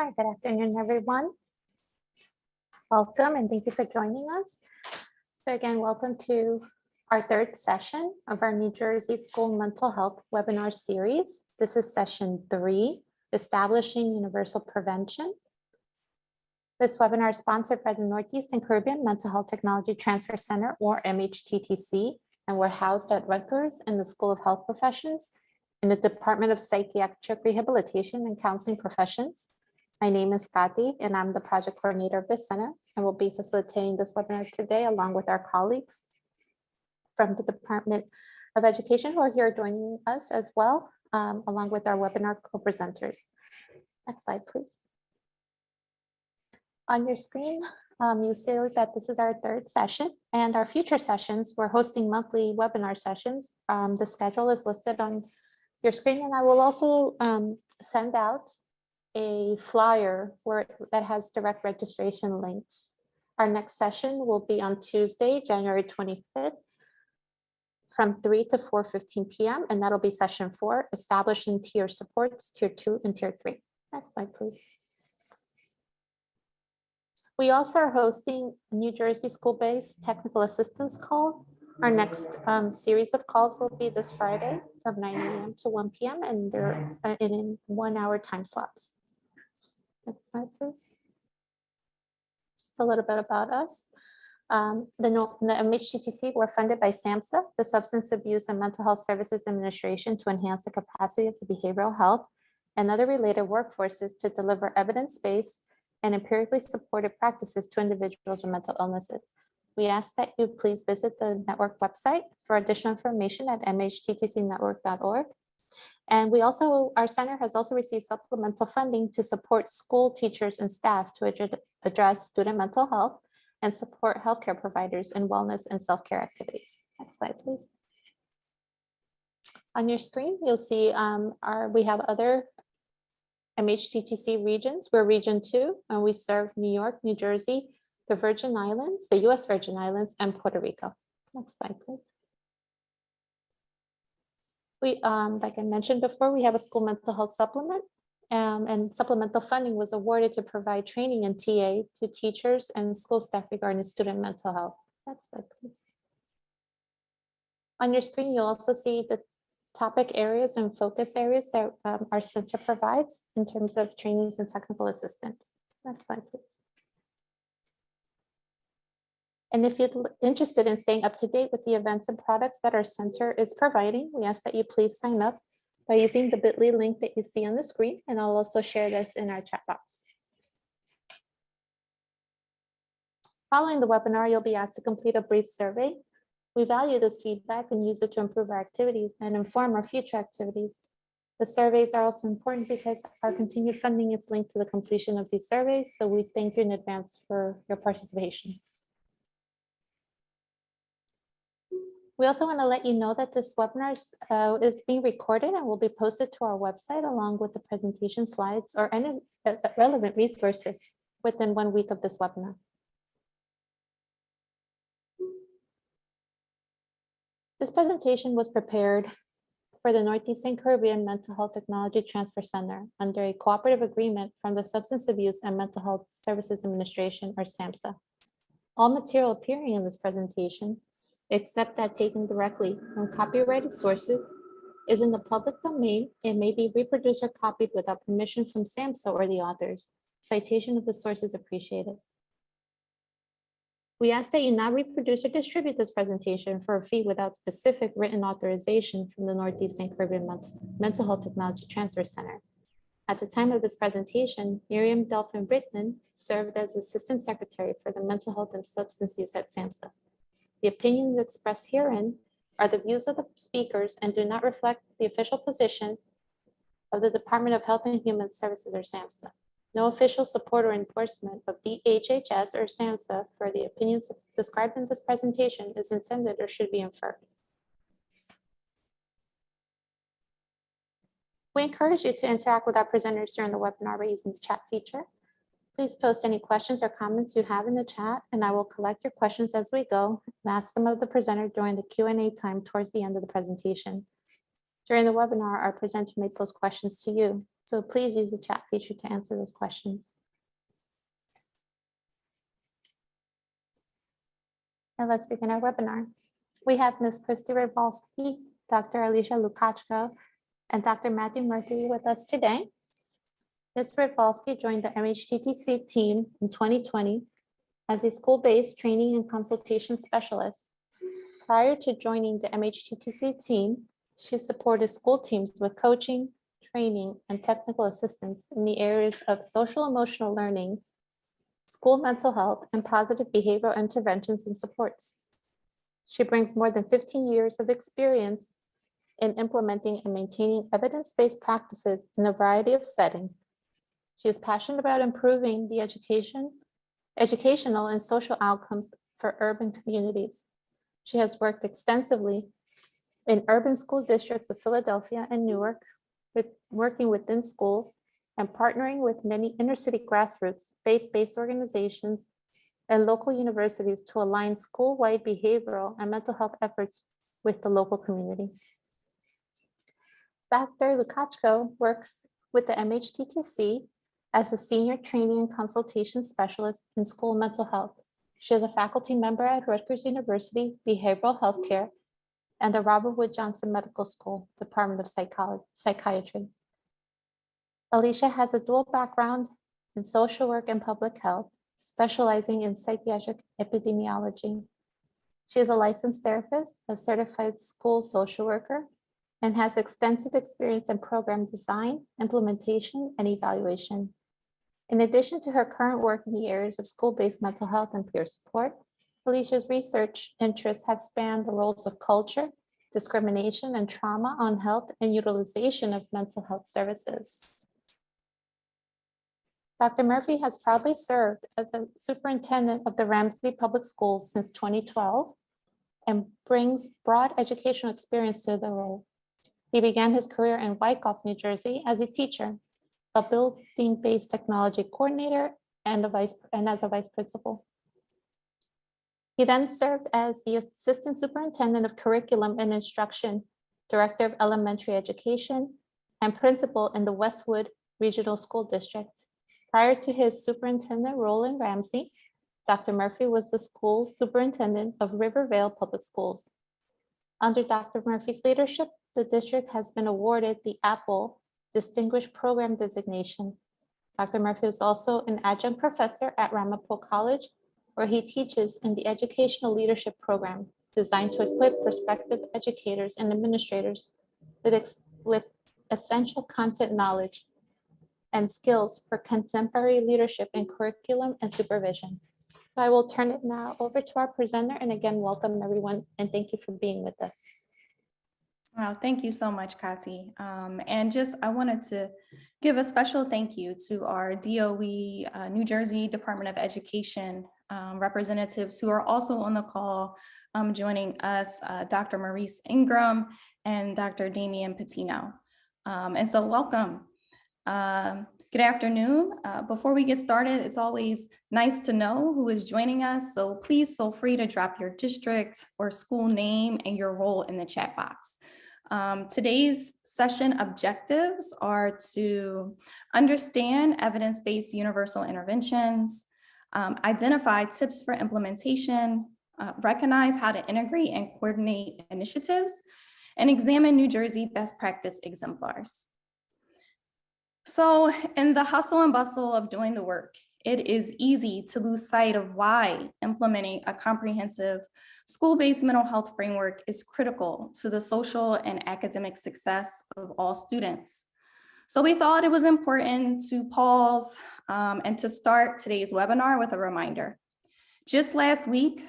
Hi, good afternoon, everyone. Welcome and thank you for joining us. So again, welcome to our third session of our New Jersey School Mental Health webinar series. This is session 3, Establishing Universal Prevention. This webinar is sponsored by the Northeast and Caribbean Mental Health Technology Transfer Center, or MHTTC, and we're housed at Rutgers in the School of Health Professions in the Department of Psychiatric Rehabilitation and Counseling Professions. My name is Kathy, and I'm the project coordinator of this center, and will be facilitating this webinar today along with our colleagues from the Department of Education who are here joining us as well, along with our webinar co-presenters. Next slide, please. On your screen, you see that this is our third session, and our future sessions, we're hosting monthly webinar sessions. The schedule is listed on your screen, and I will also send out a flyer that has direct registration links. Our next session will be on Tuesday, January 25th, from 3 to 4:15 p.m. And that'll be session 4, establishing tier supports, tier 2 and tier 3. Next slide, please. We also are hosting a New Jersey school-based technical assistance call. Our next series of calls will be this Friday from 9 a.m. to 1 p.m. and they're in 1-hour time slots. Next slide, please. It's a little bit about us. The MHTTC, we're funded by SAMHSA, the Substance Abuse and Mental Health Services Administration, to enhance the capacity of the behavioral health and other related workforces to deliver evidence-based and empirically supported practices to individuals with mental illnesses. We ask that you please visit the network website for additional information at mhttcnetwork.org. And our center has also received supplemental funding to support school teachers and staff to address student mental health and support healthcare providers in wellness and self-care activities. Next slide, please. On your screen, you'll see we have other MHTTC regions. We're region 2, and we serve New York, New Jersey, the Virgin Islands, the US Virgin Islands, and Puerto Rico. Next slide, please. We, like I mentioned before, we have a school mental health supplement, and supplemental funding was awarded to provide training and TA to teachers and school staff regarding student mental health. Next slide, please. On your screen, you'll also see the topic areas and focus areas that our center provides in terms of trainings and technical assistance. Next slide, please. And if you're interested in staying up to date with the events and products that our center is providing, we ask that you please sign up by using the bit.ly link that you see on the screen, and I'll also share this in our chat box. Following the webinar, you'll be asked to complete a brief survey. We value this feedback and use it to improve our activities and inform our future activities. The surveys are also important because our continued funding is linked to the completion of these surveys, so we thank you in advance for your participation. We also want to let you know that this webinar is being recorded and will be posted to our website along with the presentation slides or any relevant resources within 1 week of this webinar. This presentation was prepared for the Northeast and Caribbean Mental Health Technology Transfer Center under a cooperative agreement from the Substance Abuse and Mental Health Services Administration, or SAMHSA. All material appearing in this presentation, except that taken directly from copyrighted sources, is in the public domain and may be reproduced or copied without permission from SAMHSA or the authors. Citation of the source is appreciated. We ask that you not reproduce or distribute this presentation for a fee without specific written authorization from the Northeast and Caribbean Mental Health Technology Transfer Center. At the time of this presentation, Miriam Delphin Brittman served as Assistant Secretary for the Mental Health and Substance Use at SAMHSA. The opinions expressed herein are the views of the speakers and do not reflect the official position of the Department of Health and Human Services, or SAMHSA. No official support or endorsement of DHHS or SAMHSA for the opinions described in this presentation is intended or should be inferred. We encourage you to interact with our presenters during the webinar by using the chat feature. Please post any questions or comments you have in the chat, and I will collect your questions as we go and ask them of the presenter during the Q&A time towards the end of the presentation. During the webinar, our presenter may pose questions to you. So please use the chat feature to answer those questions. And let's begin our webinar. We have Ms. Christy Rewalski, Dr. Alicia Lukachko, and Dr. Matthew Murphy with us today. Ms. Rewalski joined the MHTTC team in 2020 as a school-based training and consultation specialist. Prior to joining the MHTTC team, she supported school teams with coaching, training, and technical assistance in the areas of social emotional learning, school mental health, and positive behavioral interventions and supports. She brings more than 15 years of experience in implementing and maintaining evidence-based practices in a variety of settings. She is passionate about improving the educational and social outcomes for urban communities. She has worked extensively in urban school districts of Philadelphia and Newark, working within schools and partnering with many inner-city grassroots, faith-based organizations, and local universities to align school-wide behavioral and mental health efforts with the local community. Dr. Lukachko works with the MHTTC as a senior training and consultation specialist in school mental health. She is a faculty member at Rutgers University Behavioral Healthcare and the Robert Wood Johnson Medical School, Department of Psychiatry. Alicia has a dual background in social work and public health, specializing in psychiatric epidemiology. She is a licensed therapist, a certified school social worker, and has extensive experience in program design, implementation, and evaluation. In addition to her current work in the areas of school-based mental health and peer support, Alicia's research interests have spanned the roles of culture, discrimination, and trauma on health and utilization of mental health services. Dr. Murphy has proudly served as the superintendent of the Ramsey Public Schools since 2012 and brings broad educational experience to the role. He began his career in Wyckoff, New Jersey as a teacher, a building-based technology coordinator, and as a vice principal. He then served as the assistant superintendent of curriculum and instruction, director of elementary education, and principal in the Westwood Regional School District. Prior to his superintendent role in Ramsey, Dr. Murphy was the school superintendent of Rivervale Public Schools. Under Dr. Murphy's leadership, the district has been awarded the Apple Distinguished Program designation. Dr. Murphy is also an adjunct professor at Ramapo College, where he teaches in the Educational Leadership Program, designed to equip prospective educators and administrators with essential content knowledge and skills for contemporary leadership in curriculum and supervision. So I will turn it now over to our presenter, and again, welcome everyone, and thank you for being with us. Wow, thank you so much, Kati. I wanted to give a special thank you to our DOE, New Jersey Department of Education representatives who are also on the call joining us, Dr. Maurice Ingram and Dr. Damian Patino. And so welcome. Good afternoon. Before we get started, it's always nice to know who is joining us. So please feel free to drop your district or school name and your role in the chat box. Today's session objectives are to understand evidence-based universal interventions, identify tips for implementation, recognize how to integrate and coordinate initiatives, and examine New Jersey best practice exemplars. So in the hustle and bustle of doing the work, it is easy to lose sight of why implementing a comprehensive school-based mental health framework is critical to the social and academic success of all students. So we thought it was important to pause and to start today's webinar with a reminder. Just last week,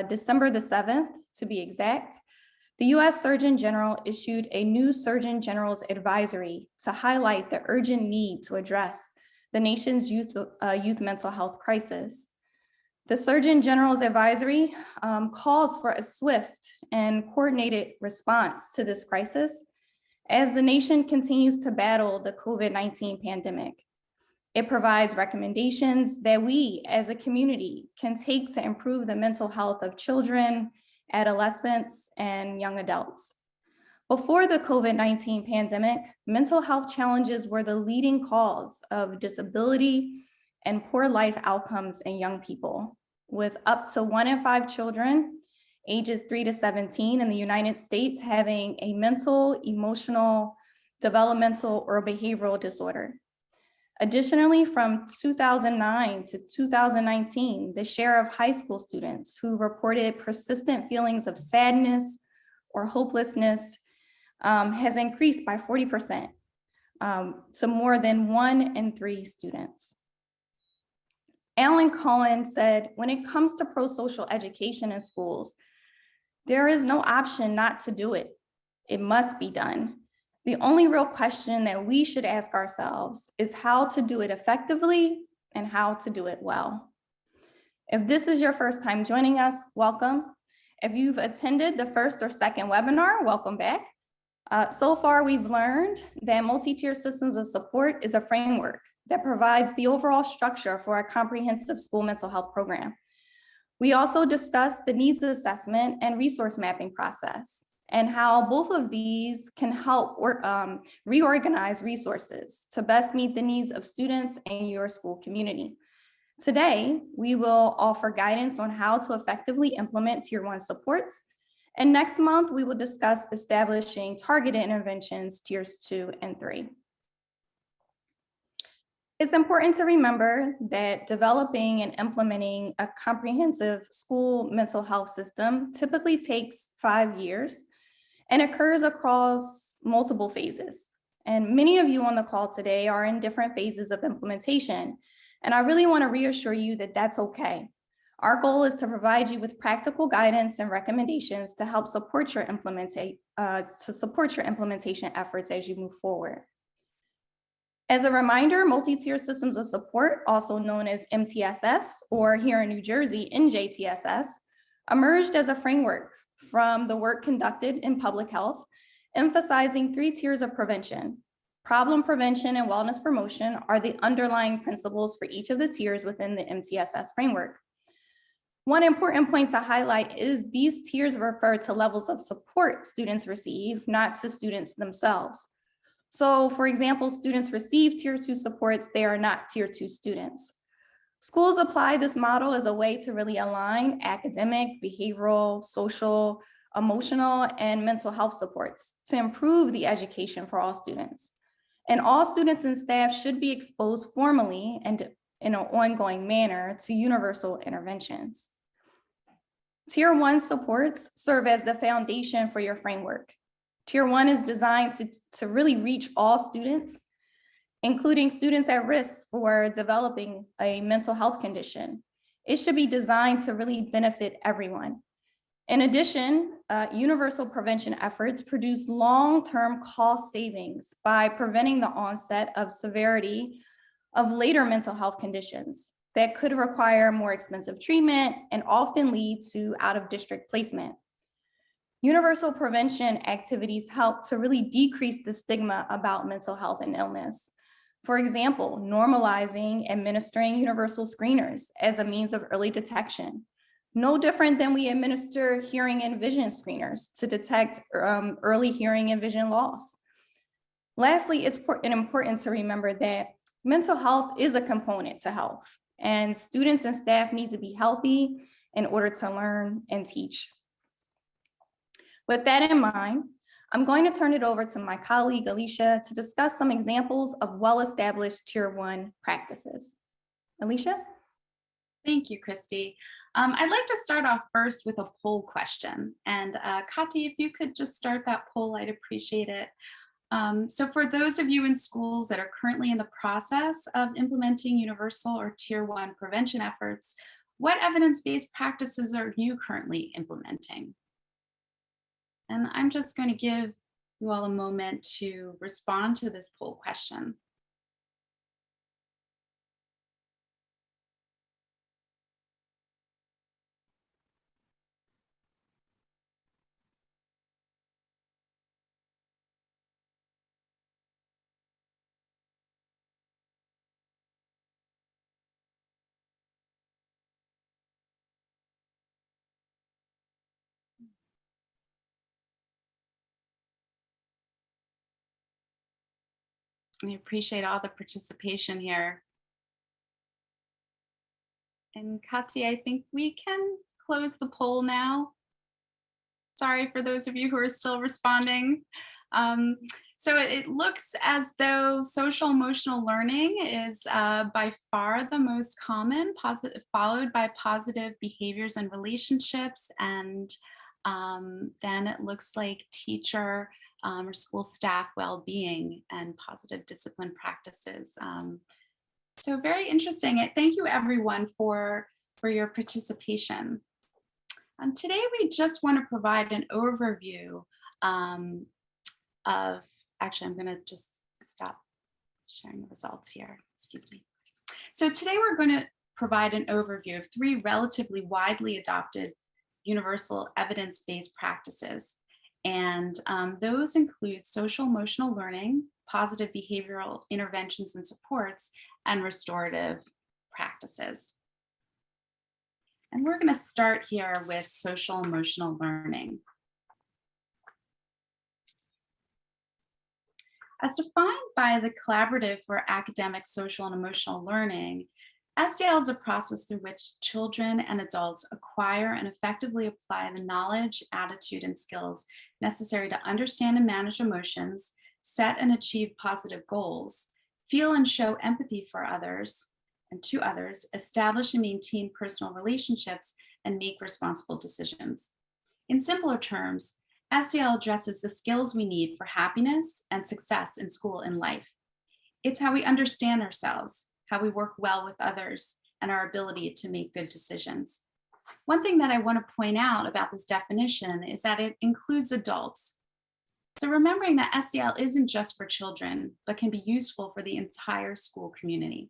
December the 7th, to be exact, the U.S. Surgeon General issued a new Surgeon General's advisory to highlight the urgent need to address the nation's youth mental health crisis. The Surgeon General's advisory calls for a swift and coordinated response to this crisis as the nation continues to battle the COVID-19 pandemic. It provides recommendations that we as a community can take to improve the mental health of children, adolescents, and young adults. Before the COVID-19 pandemic, mental health challenges were the leading cause of disability and poor life outcomes in young people, with up to 1 in 5 children ages 3 to 17 in the United States having a mental, emotional, developmental, or behavioral disorder. Additionally, from 2009 to 2019, the share of high school students who reported persistent feelings of sadness or hopelessness has increased by 40% to more than 1 in 3 students. Alan Cohen said, when it comes to pro-social education in schools, there is no option not to do it. It must be done. The only real question that we should ask ourselves is how to do it effectively and how to do it well. If this is your first time joining us, welcome. If you've attended the first or second webinar, welcome back. So far, we've learned that multi-tier systems of support is a framework that provides the overall structure for a comprehensive school mental health program. We also discussed the needs assessment and resource mapping process and how both of these can help reorganize resources to best meet the needs of students and your school community. Today, we will offer guidance on how to effectively implement Tier 1 supports. And next month, we will discuss establishing targeted interventions, Tiers 2 and 3. It's important to remember that developing and implementing a comprehensive school mental health system typically takes 5 years and occurs across multiple phases. And many of you on the call today are in different phases of implementation. And I really want to reassure you that that's okay. Our goal is to provide you with practical guidance and recommendations to help support your implementation efforts as you move forward. As a reminder, multi-tier systems of support, also known as MTSS, or here in New Jersey, NJTSS, emerged as a framework from the work conducted in public health, emphasizing 3 tiers of prevention. Problem prevention and wellness promotion are the underlying principles for each of the tiers within the MTSS framework. One important point to highlight is these tiers refer to levels of support students receive, not to students themselves. So for example, students receive Tier 2 supports, they are not Tier 2 students. Schools apply this model as a way to really align academic, behavioral, social, emotional, and mental health supports to improve the education for all students. And all students and staff should be exposed formally and in an ongoing manner to universal interventions. Tier 1 supports serve as the foundation for your framework. Tier 1 is designed to really reach all students, including students at risk for developing a mental health condition. It should be designed to really benefit everyone. In addition, universal prevention efforts produce long-term cost savings by preventing the onset of severity of later mental health conditions that could require more expensive treatment and often lead to out-of-district placement. Universal prevention activities help to really decrease the stigma about mental health and illness. For example, normalizing administering universal screeners as a means of early detection. No different than we administer hearing and vision screeners to detect early hearing and vision loss. Lastly, it's important to remember that mental health is a component to health, and students and staff need to be healthy in order to learn and teach. With that in mind, I'm going to turn it over to my colleague, Alicia, to discuss some examples of well-established Tier 1 practices. Alicia? Thank you, Christy. I'd like to start off first with a poll question. And Kati, if you could just start that poll, I'd appreciate it. So for those of you in schools that are currently in the process of implementing universal or Tier 1 prevention efforts, what evidence-based practices are you currently implementing? And I'm just going to give you all a moment to respond to this poll question. I appreciate all the participation here. And Katya, I think we can close the poll now. Sorry for those of you who are still responding. So it looks as though social emotional learning is by far the most common, followed by positive behaviors and relationships. And then it looks like teacher or school staff well-being and positive discipline practices. So very interesting. Thank you everyone for your participation. Today, we just want to provide an overview of, actually, I'm going to just stop sharing the results here. Excuse me. So today, we're going to provide an overview of 3 relatively widely adopted universal evidence-based practices. And those include social emotional learning, positive behavioral interventions and supports, and restorative practices. And we're going to start here with social emotional learning. As defined by the Collaborative for Academic, Social, and Emotional Learning, SEL is a process through which children and adults acquire and effectively apply the knowledge, attitude, and skills necessary to understand and manage emotions, set and achieve positive goals, feel and show empathy for others, and to others, establish and maintain personal relationships, and make responsible decisions. In simpler terms, SEL addresses the skills we need for happiness and success in school and life. It's how we understand ourselves, how we work well with others, and our ability to make good decisions. One thing that I want to point out about this definition is that it includes adults. So remembering that SEL isn't just for children, but can be useful for the entire school community.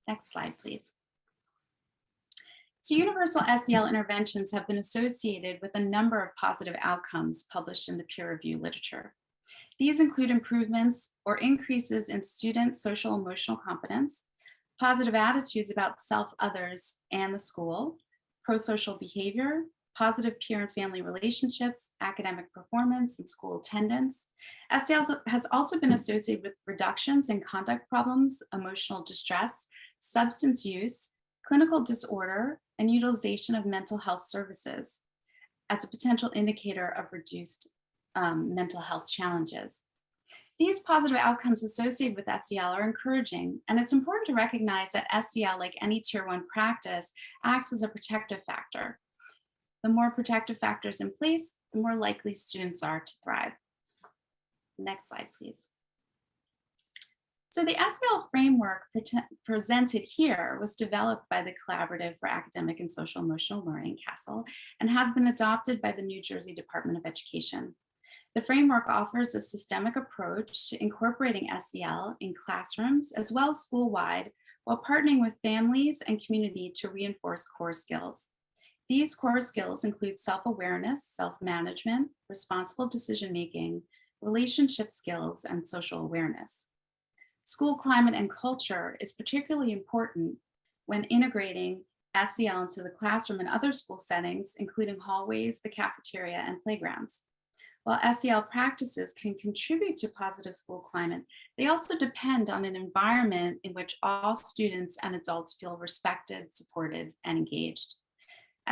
Next slide, please. So universal SEL interventions have been associated with a number of positive outcomes published in the peer review literature. These include improvements or increases in student social emotional competence, positive attitudes about self, others, and the school, pro-social behavior, positive peer and family relationships, academic performance, and school attendance. SEL has also been associated with reductions in conduct problems, emotional distress, substance use, clinical disorder, and utilization of mental health services as a potential indicator of reduced mental health challenges. These positive outcomes associated with SEL are encouraging, and it's important to recognize that SEL, like any Tier 1 practice, acts as a protective factor. The more protective factors in place, the more likely students are to thrive. Next slide, please. So the SEL framework presented here was developed by the Collaborative for Academic and Social Emotional Learning, CASEL, and has been adopted by the New Jersey Department of Education. The framework offers a systemic approach to incorporating SEL in classrooms as well as school-wide, while partnering with families and community to reinforce core skills. These core skills include self-awareness, self-management, responsible decision-making, relationship skills, and social awareness. School climate and culture is particularly important when integrating SEL into the classroom and other school settings, including hallways, the cafeteria, and playgrounds. While SEL practices can contribute to positive school climate, they also depend on an environment in which all students and adults feel respected, supported, and engaged.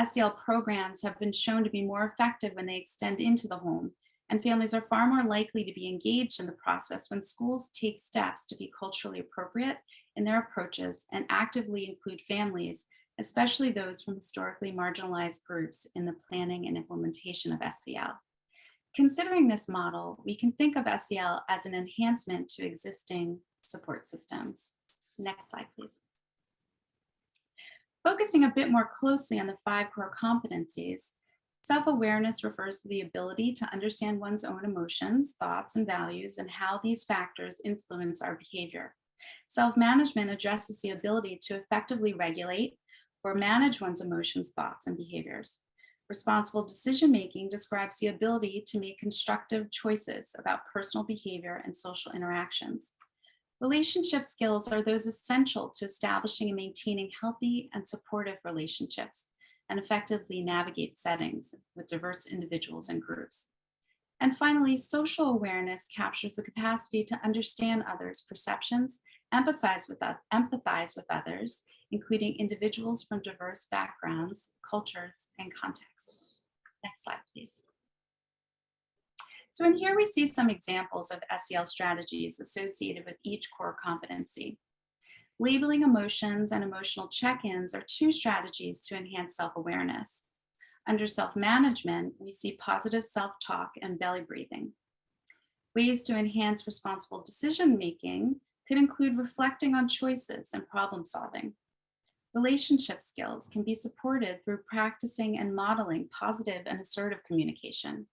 SEL programs have been shown to be more effective when they extend into the home, and families are far more likely to be engaged in the process when schools take steps to be culturally appropriate in their approaches and actively include families, especially those from historically marginalized groups, in the planning and implementation of SEL. Considering this model, we can think of SEL as an enhancement to existing support systems. Next slide, please. Focusing a bit more closely on the 5 core competencies, self-awareness refers to the ability to understand one's own emotions, thoughts, and values, and how these factors influence our behavior. Self-management addresses the ability to effectively regulate or manage one's emotions, thoughts, and behaviors. Responsible decision-making describes the ability to make constructive choices about personal behavior and social interactions. Relationship skills are those essential to establishing and maintaining healthy and supportive relationships and effectively navigate settings with diverse individuals and groups. And finally, social awareness captures the capacity to understand others' perceptions, empathize with others, including individuals from diverse backgrounds, cultures, and contexts. Next slide, please. So in here we see some examples of SEL strategies associated with each core competency. Labeling emotions and emotional check-ins are two strategies to enhance self-awareness. Under self-management, we see positive self-talk and belly breathing. Ways to enhance responsible decision-making could include reflecting on choices and problem solving. Relationship skills can be supported through practicing and modeling positive and assertive communication.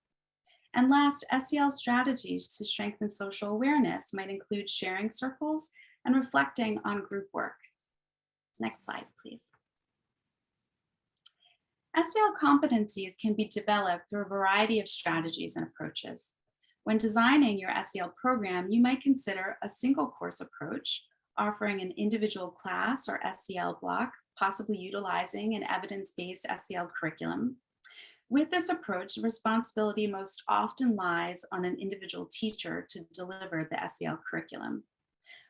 And last, SEL strategies to strengthen social awareness might include sharing circles and reflecting on group work. Next slide, please. SEL competencies can be developed through a variety of strategies and approaches. When designing your SEL program, you might consider a single course approach, offering an individual class or SEL block, possibly utilizing an evidence-based SEL curriculum. With this approach, the responsibility most often lies on an individual teacher to deliver the SEL curriculum.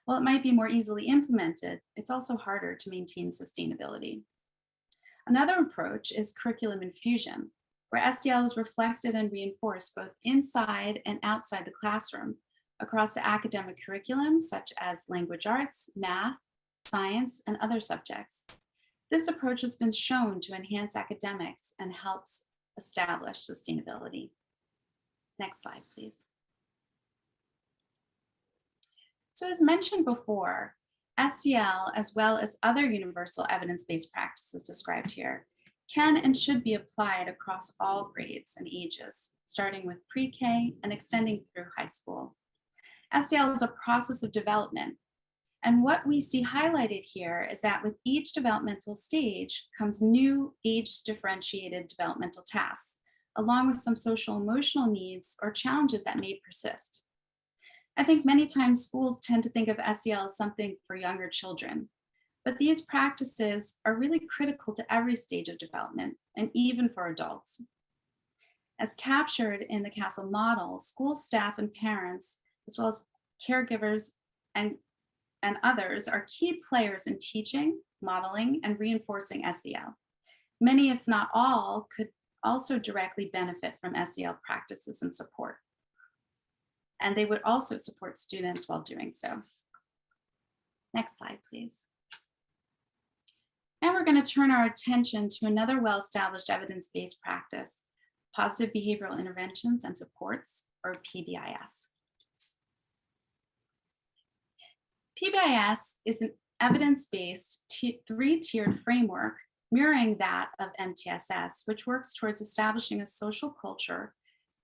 While it might be more easily implemented, it's also harder to maintain sustainability. Another approach is curriculum infusion, where SEL is reflected and reinforced both inside and outside the classroom across the academic curriculum, such as language arts, math, science, and other subjects. This approach has been shown to enhance academics and helps establish sustainability. Next slide, please. So as mentioned before, SEL, as well as other universal evidence-based practices described here, can and should be applied across all grades and ages, starting with pre-K and extending through high school. SEL is a process of development, and what we see highlighted here is that with each developmental stage comes new age-differentiated developmental tasks, along with some social emotional needs or challenges that may persist. I think many times schools tend to think of SEL as something for younger children, but these practices are really critical to every stage of development and even for adults. As captured in the CASEL model, school staff and parents, as well as caregivers and others, are key players in teaching, modeling, and reinforcing SEL. Many, if not all, could also directly benefit from SEL practices and support. And they would also support students while doing so. Next slide, please. Now we're going to turn our attention to another well-established evidence-based practice, positive behavioral interventions and supports, or PBIS. PBIS is an evidence-based three-tiered framework mirroring that of MTSS, which works towards establishing a social culture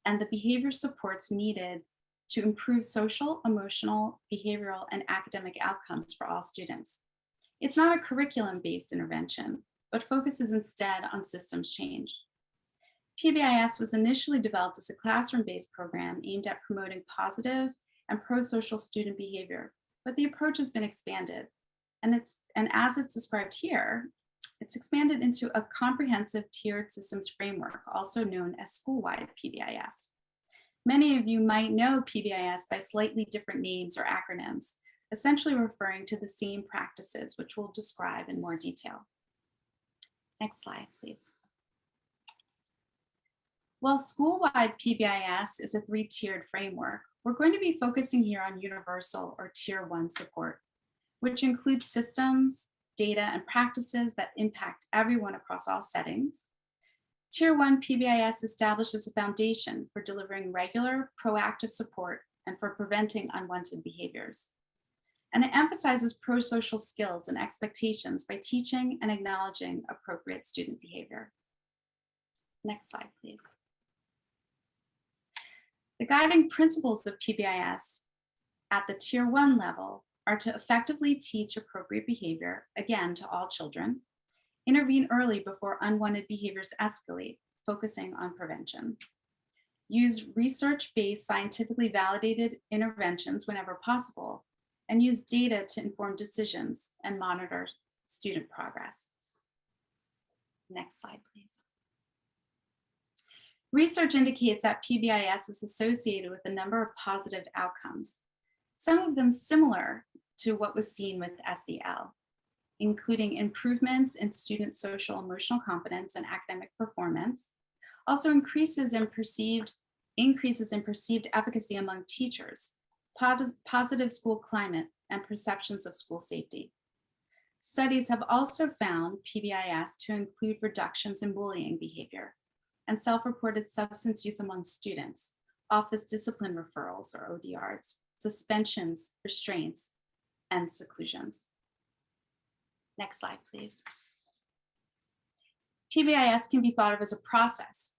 and the behavior supports needed to improve social, emotional, behavioral, and academic outcomes for all students. It's not a curriculum-based intervention, but focuses instead on systems change. PBIS was initially developed as a classroom-based program aimed at promoting positive and pro-social student behavior, but the approach has been expanded. And as it's described here, it's expanded into a comprehensive tiered systems framework, also known as school-wide PBIS. Many of you might know PBIS by slightly different names or acronyms, essentially referring to the same practices, which we'll describe in more detail. Next slide, please. While school-wide PBIS is a three-tiered framework, we're going to be focusing here on universal or tier 1 support, which includes systems, data, and practices that impact everyone across all settings. Tier 1 PBIS establishes a foundation for delivering regular, proactive support and for preventing unwanted behaviors. And it emphasizes pro-social skills and expectations by teaching and acknowledging appropriate student behavior. Next slide, please. The guiding principles of PBIS at the tier 1 level are to effectively teach appropriate behavior, again, to all children, intervene early before unwanted behaviors escalate, focusing on prevention. Use research-based, scientifically validated interventions whenever possible, and use data to inform decisions and monitor student progress. Next slide, please. Research indicates that PBIS is associated with a number of positive outcomes, some of them similar to what was seen with SEL, including improvements in student social emotional competence and academic performance, also increases in perceived efficacy among teachers, positive school climate, and perceptions of school safety. Studies have also found PBIS to include reductions in bullying behavior and self-reported substance use among students, office discipline referrals or ODRs, suspensions, restraints, and seclusions. Next slide, please. PBIS can be thought of as a process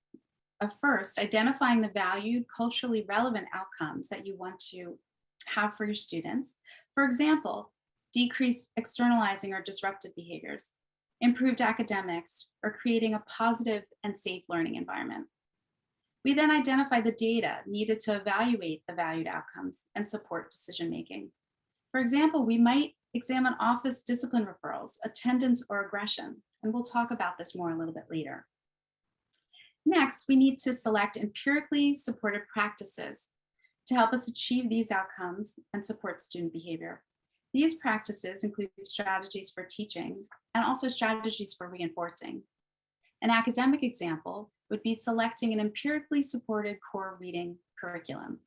of first identifying the valued, culturally relevant outcomes that you want to have for your students. For example, decrease externalizing or disruptive behaviors, improved academics, or creating a positive and safe learning environment. We then identify the data needed to evaluate the valued outcomes and support decision-making. For example, we might examine office discipline referrals, attendance, or aggression, and we'll talk about this more a little bit later. Next, we need to select empirically supported practices to help us achieve these outcomes and support student behavior. These practices include strategies for teaching and also strategies for reinforcing. An academic example would be selecting an empirically supported core reading curriculum.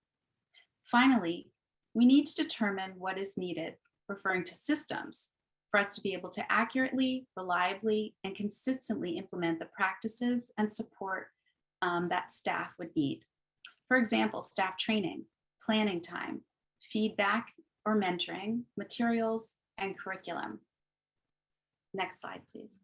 Finally, we need to determine what is needed, referring to systems, for us to be able to accurately, reliably, and consistently implement the practices and support that staff would need. For example, staff training, planning time, feedback or mentoring, materials, and curriculum. Next slide, please.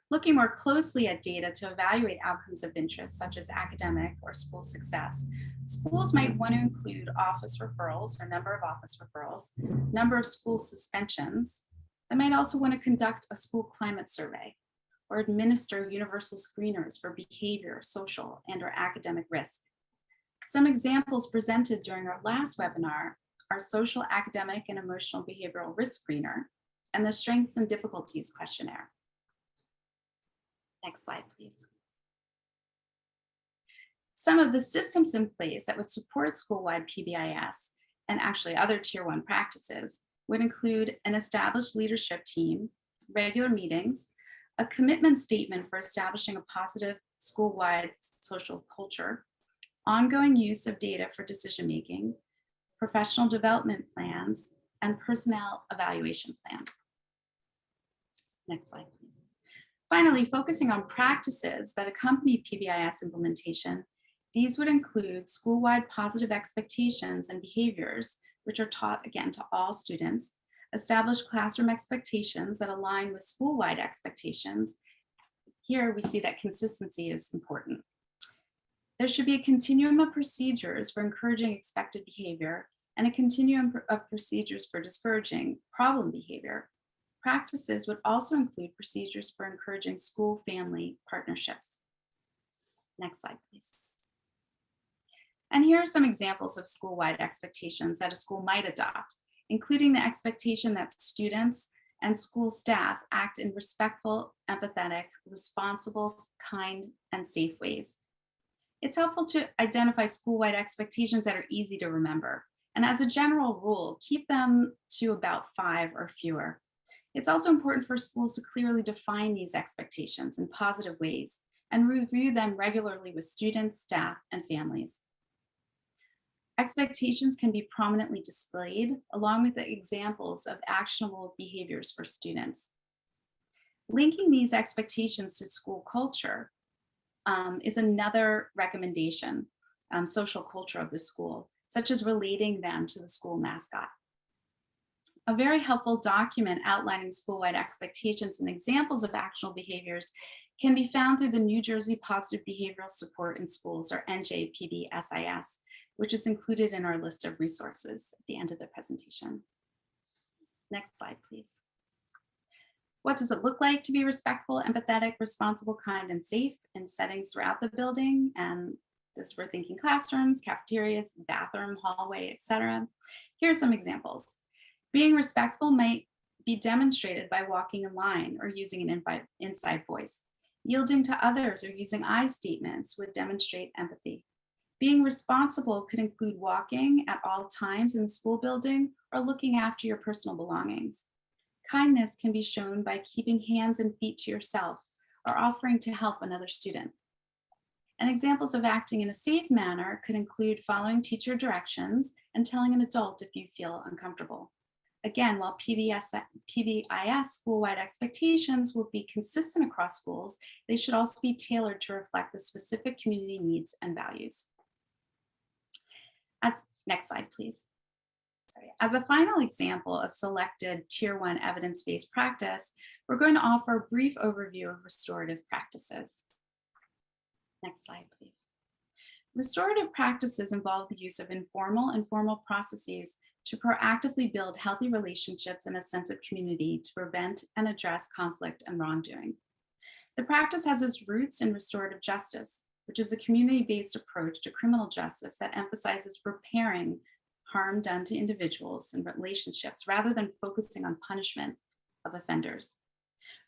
Looking more closely at data to evaluate outcomes of interest, such as academic or school success, schools might want to include office referrals or number of office referrals, number of school suspensions. They might also want to conduct a school climate survey or administer universal screeners for behavior, social, and/or academic risk. Some examples presented during our last webinar are social, academic, and emotional behavioral risk screener and the strengths and difficulties questionnaire. Next slide, please. Some of the systems in place that would support school-wide PBIS and actually other Tier 1 practices would include an established leadership team, regular meetings, a commitment statement for establishing a positive school-wide social culture, ongoing use of data for decision-making, professional development plans, and personnel evaluation plans. Next slide, please. Finally, focusing on practices that accompany PBIS implementation, these would include school-wide positive expectations and behaviors, which are taught again to all students, establish classroom expectations that align with school-wide expectations. Here we see that consistency is important. There should be a continuum of procedures for encouraging expected behavior and a continuum of procedures for discouraging problem behavior. Practices would also include procedures for encouraging school-family partnerships. Next slide, please. And here are some examples of school-wide expectations that a school might adopt, including the expectation that students and school staff act in respectful, empathetic, responsible, kind, and safe ways. It's helpful to identify school-wide expectations that are easy to remember. And as a general rule, keep them to about 5 or fewer. It's also important for schools to clearly define these expectations in positive ways and review them regularly with students, staff, and families. Expectations can be prominently displayed along with the examples of actionable behaviors for students. Linking these expectations to school culture is another recommendation, social culture of the school, such as relating them to the school mascot. A very helpful document outlining school-wide expectations and examples of actionable behaviors can be found through the New Jersey Positive Behavioral Support in Schools, or NJPBSIS, which is included in our list of resources at the end of the presentation. Next slide, please. What does it look like to be respectful, empathetic, responsible, kind, and safe in settings throughout the building? And this, we're thinking classrooms, cafeterias, bathroom, hallway, etc. Here are some examples. Being respectful might be demonstrated by walking in line or using an inside voice. Yielding to others or using I statements would demonstrate empathy. Being responsible could include walking at all times in the school building or looking after your personal belongings. Kindness can be shown by keeping hands and feet to yourself or offering to help another student. And examples of acting in a safe manner could include following teacher directions and telling an adult if you feel uncomfortable. Again, while PBIS school-wide expectations will be consistent across schools, they should also be tailored to reflect the specific community needs and values. Next slide, please. As a final example of selected Tier 1 evidence-based practice, we're going to offer a brief overview of restorative practices. Next slide, please. Restorative practices involve the use of informal and formal processes to proactively build healthy relationships and a sense of community to prevent and address conflict and wrongdoing. The practice has its roots in restorative justice, which is a community-based approach to criminal justice that emphasizes repairing harm done to individuals and relationships rather than focusing on punishment of offenders.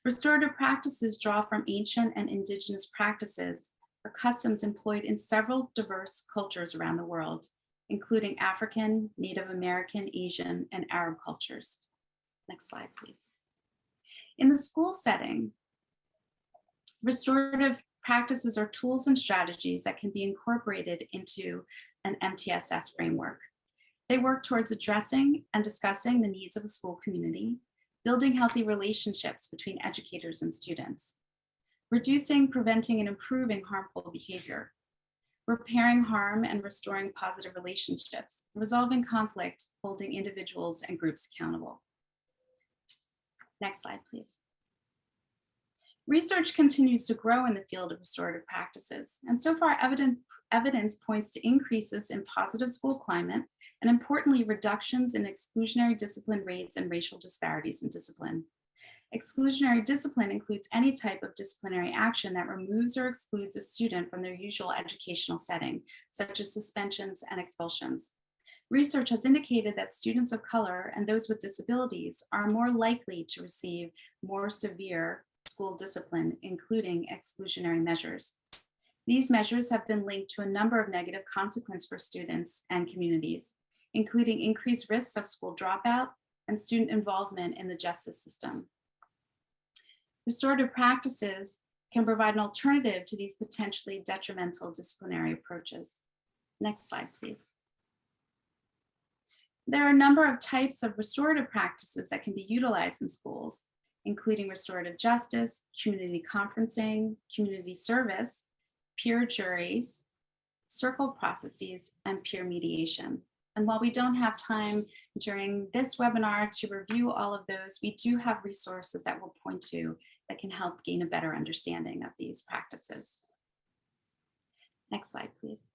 Restorative practices draw from ancient and indigenous practices or customs employed in several diverse cultures around the world, including African, Native American, Asian, and Arab cultures. Next slide, please. In the school setting, restorative practices are tools and strategies that can be incorporated into an MTSS framework. They work towards addressing and discussing the needs of the school community, building healthy relationships between educators and students, reducing, preventing, and improving harmful behavior, repairing harm and restoring positive relationships, resolving conflict, holding individuals and groups accountable. Next slide, please. Research continues to grow in the field of restorative practices, and so far evidence points to increases in positive school climate and importantly, reductions in exclusionary discipline rates and racial disparities in discipline. Exclusionary discipline includes any type of disciplinary action that removes or excludes a student from their usual educational setting, such as suspensions and expulsions. Research has indicated that students of color and those with disabilities are more likely to receive more severe school discipline, including exclusionary measures. These measures have been linked to a number of negative consequences for students and communities, including increased risks of school dropout and student involvement in the justice system. Restorative practices can provide an alternative to these potentially detrimental disciplinary approaches. Next slide, please. There are a number of types of restorative practices that can be utilized in schools, including restorative justice, community conferencing, community service, peer juries, circle processes, and peer mediation. And while we don't have time during this webinar to review all of those, we do have resources that we'll point to that can help gain a better understanding of these practices. Next slide, please.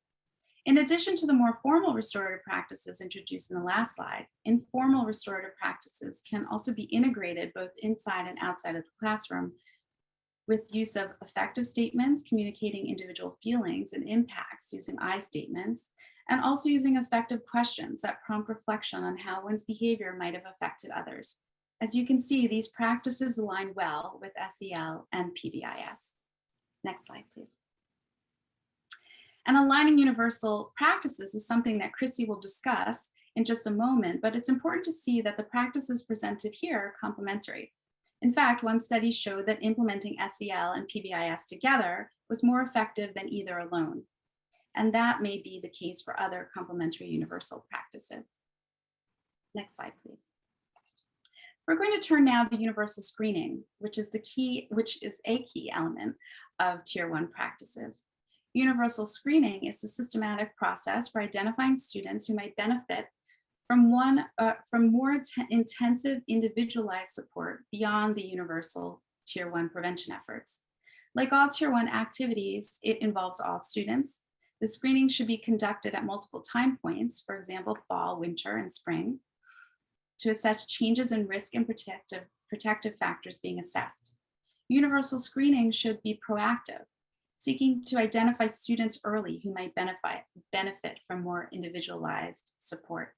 In addition to the more formal restorative practices introduced in the last slide, informal restorative practices can also be integrated both inside and outside of the classroom with use of affective statements, communicating individual feelings and impacts using I statements, and also using effective questions that prompt reflection on how one's behavior might have affected others. As you can see, these practices align well with SEL and PBIS. Next slide, please. And aligning universal practices is something that Christy will discuss in just a moment, but it's important to see that the practices presented here are complementary. In fact, one study showed that implementing SEL and PBIS together was more effective than either alone. And that may be the case for other complementary universal practices. Next slide, please. We're going to turn now to universal screening, which is a key element of Tier 1 practices. Universal screening is a systematic process for identifying students who might benefit from more intensive individualized support beyond the universal Tier 1 prevention efforts. Like all Tier 1 activities, it involves all students. The screening should be conducted at multiple time points, for example, fall, winter, and spring, to assess changes in risk and protective factors being assessed. Universal screening should be proactive, seeking to identify students early who might benefit from more individualized support.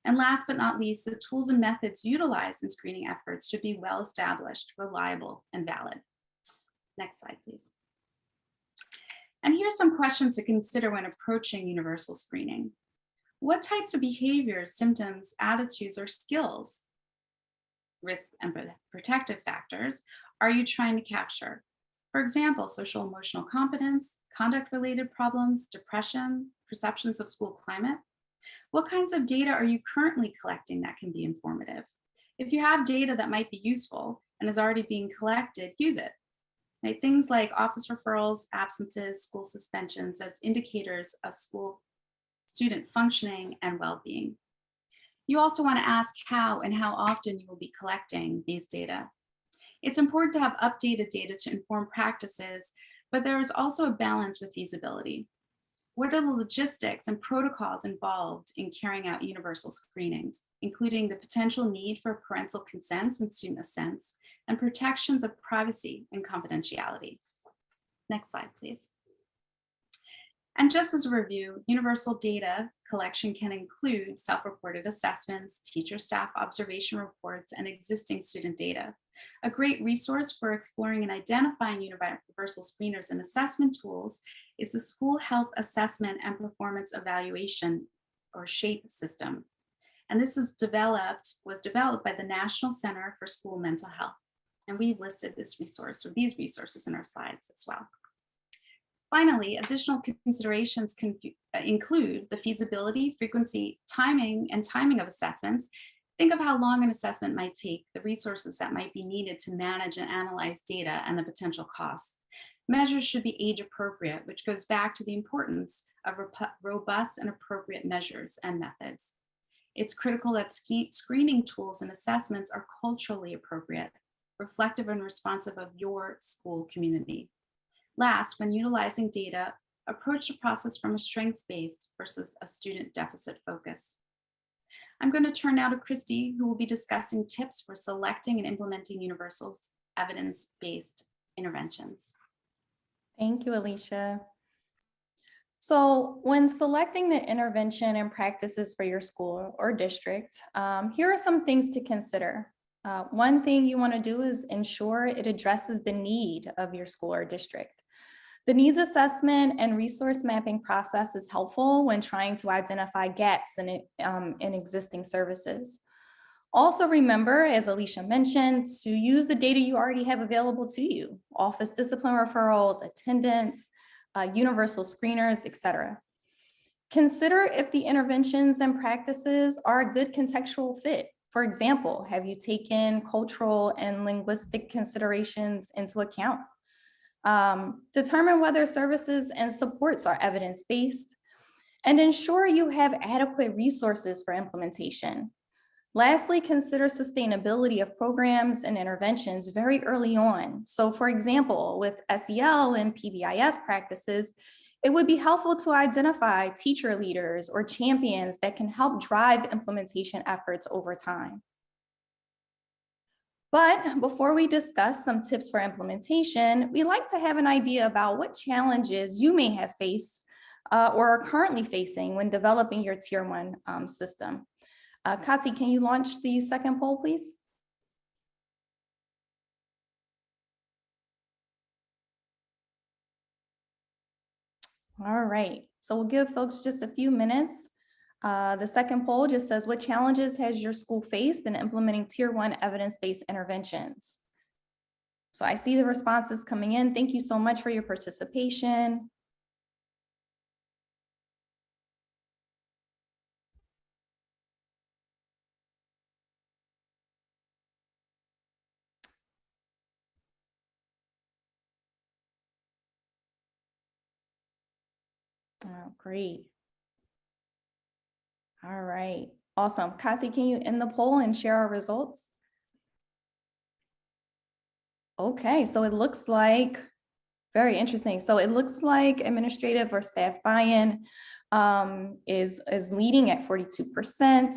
And last but not least, the tools and methods utilized in screening efforts should be well established, reliable, and valid. Next slide, please. And here's some questions to consider when approaching universal screening. What types of behaviors, symptoms, attitudes, or skills, risk and protective factors, are you trying to capture? For example, social emotional competence, conduct-related problems, depression, perceptions of school climate. What kinds of data are you currently collecting that can be informative? If you have data that might be useful and is already being collected, use it. Right? Things like office referrals, absences, school suspensions as indicators of school student functioning and well-being. You also want to ask how and how often you will be collecting these data. It's important to have updated data to inform practices, but there is also a balance with feasibility. What are the logistics and protocols involved in carrying out universal screenings, including the potential need for parental consents and student assents, and protections of privacy and confidentiality? Next slide, please. And just as a review, universal data collection can include self-reported assessments, teacher-staff observation reports, and existing student data. A great resource for exploring and identifying universal screeners and assessment tools is the School Health Assessment and Performance Evaluation, or SHAPE system. And this was developed by the National Center for School Mental Health. And we've listed this resource, or these resources, in our slides as well. Finally, additional considerations can include the feasibility, frequency, timing of assessments. Think of how long an assessment might take, the resources that might be needed to manage and analyze data, and the potential costs. Measures should be age appropriate, which goes back to the importance of robust and appropriate measures and methods. It's critical that screening tools and assessments are culturally appropriate, reflective and responsive of your school community. Last, when utilizing data, approach the process from a strengths-based versus a student deficit focus. I'm going to turn now to Christy, who will be discussing tips for selecting and implementing universal evidence-based interventions. Thank you, Alicia. So when selecting the intervention and practices for your school or district, here are some things to consider. One thing you want to do is ensure it addresses the need of your school or district. The needs assessment and resource mapping process is helpful when trying to identify gaps in existing services. Also remember, as Alicia mentioned, to use the data you already have available to you: office discipline referrals, attendance, universal screeners, etc. Consider if the interventions and practices are a good contextual fit. For example, have you taken cultural and linguistic considerations into account? Determine whether services and supports are evidence-based, and ensure you have adequate resources for implementation. Lastly, consider sustainability of programs and interventions very early on. So for example, with SEL and PBIS practices, it would be helpful to identify teacher leaders or champions that can help drive implementation efforts over time. But before we discuss some tips for implementation, we like to have an idea about what challenges you may have faced or are currently facing when developing your Tier 1 system. Kati, can you launch the second poll, please? All right, so we'll give folks just a few minutes. The second poll just says, what challenges has your school faced in implementing Tier 1 evidence-based interventions? So I see the responses coming in. Thank you so much for your participation. Oh, great. All right, awesome. Kati, can you end the poll and share our results? Okay, so it looks like, very interesting. So it looks like administrative or staff buy-in is leading at 42%.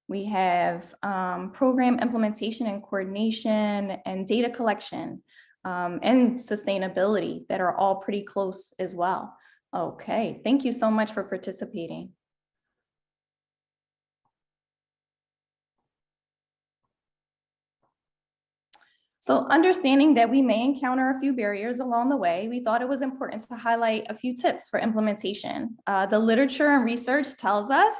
We have program implementation and coordination and data collection and sustainability that are all pretty close as well. Okay, thank you so much for participating. So understanding that we may encounter a few barriers along the way, we thought it was important to highlight a few tips for implementation. The literature and research tells us,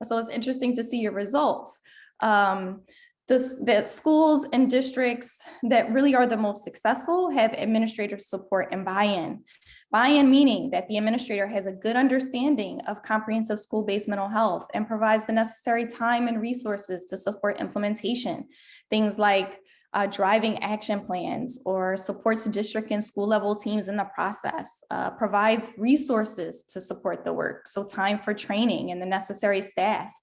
so it's interesting to see your results. That schools and districts that really are the most successful have administrator support and buy-in. Buy-in meaning that the administrator has a good understanding of comprehensive school-based mental health and provides the necessary time and resources to support implementation. Things like driving action plans, or supports district and school level teams in the process, provides resources to support the work. So time for training and the necessary staff.